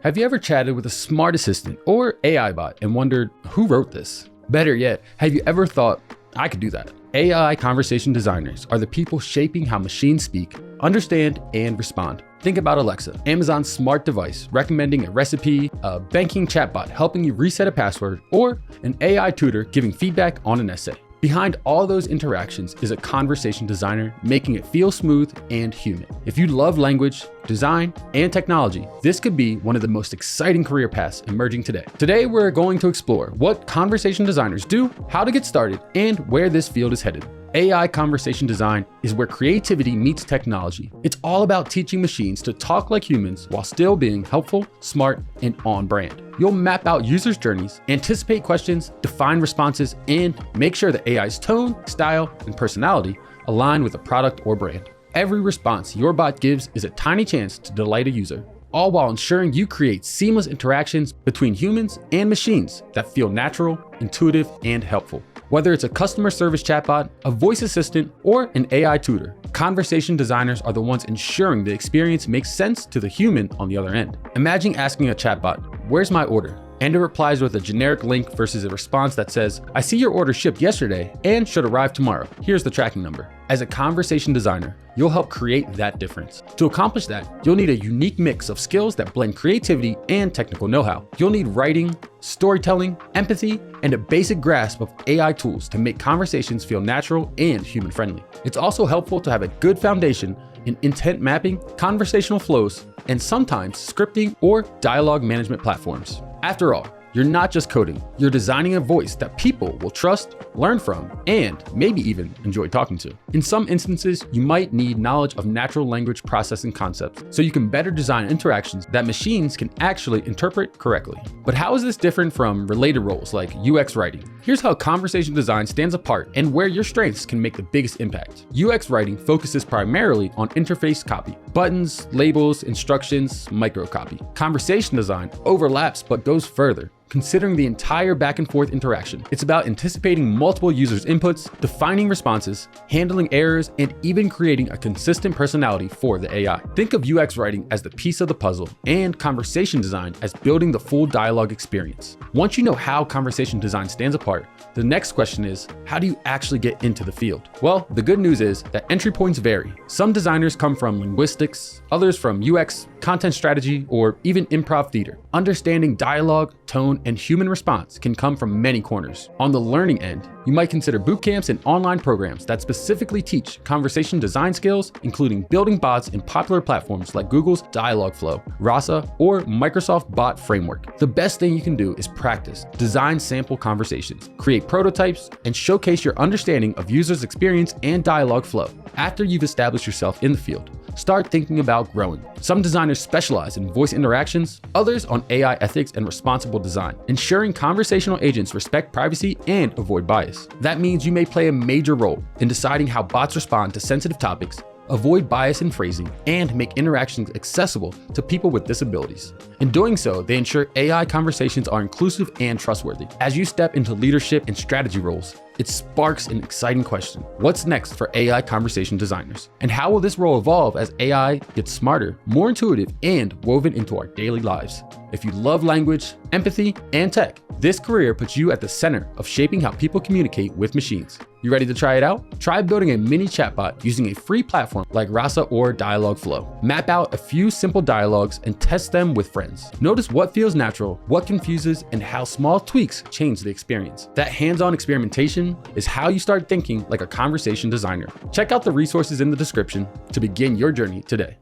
Have you ever chatted with a smart assistant or AI bot and wondered who wrote this? Better yet, have you ever thought, I could do that? AI conversation designers are the people shaping how machines speak, understand, and respond. Think about Alexa, Amazon's smart device recommending a recipe, a banking chatbot helping you reset a password, or an AI tutor giving feedback on an essay. Behind all those interactions is a conversation designer making it feel smooth and human. If you love language, design, and technology, this could be one of the most exciting career paths emerging today. Today, we're going to explore what conversation designers do, how to get started, and where this field is headed. AI conversation design is where creativity meets technology. It's all about teaching machines to talk like humans while still being helpful, smart, and on brand. You'll map out users' journeys, anticipate questions, define responses, and make sure the AI's tone, style, and personality align with a product or brand. Every response your bot gives is a tiny chance to delight a user, all while ensuring you create seamless interactions between humans and machines that feel natural, intuitive, and helpful. Whether it's a customer service chatbot, a voice assistant, or an AI tutor, conversation designers are the ones ensuring the experience makes sense to the human on the other end. Imagine asking a chatbot, "Where's my order?" And it replies with a generic link versus a response that says, "I see your order shipped yesterday and should arrive tomorrow. Here's the tracking number." As a conversation designer, you'll help create that difference. To accomplish that, you'll need a unique mix of skills that blend creativity and technical know-how. You'll need writing, storytelling, empathy, and a basic grasp of AI tools to make conversations feel natural and human-friendly. It's also helpful to have a good foundation in intent mapping, conversational flows, and sometimes scripting or dialogue management platforms. After all, you're not just coding, you're designing a voice that people will trust, learn from, and maybe even enjoy talking to. In some instances, you might need knowledge of natural language processing concepts so you can better design interactions that machines can actually interpret correctly. But how is this different from related roles like UX writing? Here's how conversation design stands apart and where your strengths can make the biggest impact. UX writing focuses primarily on interface copy, buttons, labels, instructions, microcopy. Conversation design overlaps but goes further, considering the entire back and forth interaction. It's about anticipating multiple users' inputs, defining responses, handling errors, and even creating a consistent personality for the AI. Think of UX writing as the piece of the puzzle and conversation design as building the full dialogue experience. Once you know how conversation design stands apart, the next question is, how do you actually get into the field? Well, the good news is that entry points vary. Some designers come from linguistics, others from UX, content strategy, or even improv theater. Understanding dialogue, tone, and human response can come from many corners. On the learning end, you might consider boot camps and online programs that specifically teach conversation design skills, including building bots in popular platforms like Google's Dialogflow, Rasa, or Microsoft Bot Framework. The best thing you can do is practice, design sample conversations, create prototypes, and showcase your understanding of users' experience and dialogue flow. After you've established yourself in the field, start thinking about growing. Some designers specialize in voice interactions, others on AI ethics and responsible design, ensuring conversational agents respect privacy and avoid bias. That means you may play a major role in deciding how bots respond to sensitive topics, avoid bias in phrasing, and make interactions accessible to people with disabilities. In doing so, they ensure AI conversations are inclusive and trustworthy. As you step into leadership and strategy roles, it sparks an exciting question. What's next for AI conversation designers? And how will this role evolve as AI gets smarter, more intuitive, and woven into our daily lives? If you love language, empathy, and tech, this career puts you at the center of shaping how people communicate with machines. You ready to try it out? Try building a mini chatbot using a free platform like Rasa or Dialogflow. Map out a few simple dialogues and test them with friends. Notice what feels natural, what confuses, and how small tweaks change the experience. That hands-on experimentation is how you start thinking like a conversation designer. Check out the resources in the description to begin your journey today.